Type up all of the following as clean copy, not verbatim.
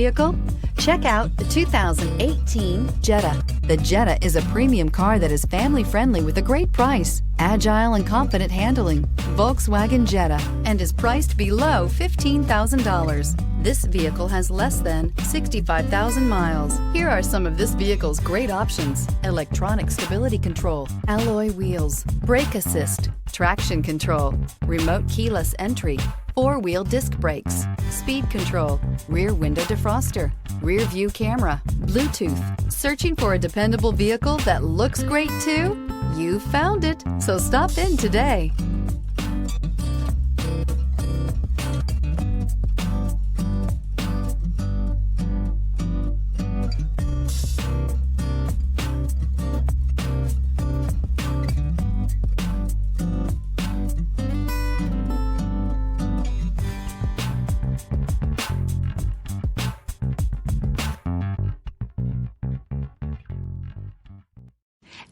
Vehicle? Check out the 2018 Jetta. The Jetta is a premium car that is family-friendly with a great price, agile and confident handling. Volkswagen Jetta, and is priced below $15,000. This vehicle has less than 65,000 miles. Here are some of this vehicle's great options: electronic stability control, alloy wheels, brake assist, traction control, remote keyless entry, four-wheel disc brakes, speed control, rear window defroster, rear view camera, Bluetooth. Searching for a dependable vehicle that looks great too? You found it, so stop in today.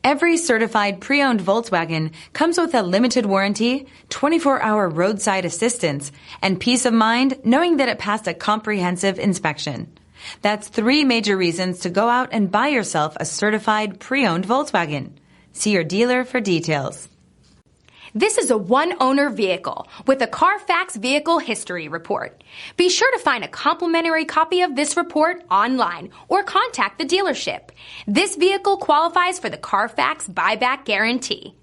Every certified pre-owned Volkswagen comes with a limited warranty, 24-hour roadside assistance, and peace of mind knowing that it passed a comprehensive inspection. That's 3 major reasons to go out and buy yourself a certified pre-owned Volkswagen. See your dealer for details. This is a one-owner vehicle with a CARFAX Vehicle History Report. Be sure to find a complimentary copy of this report online or contact the dealership. This vehicle qualifies for the CARFAX Buyback Guarantee.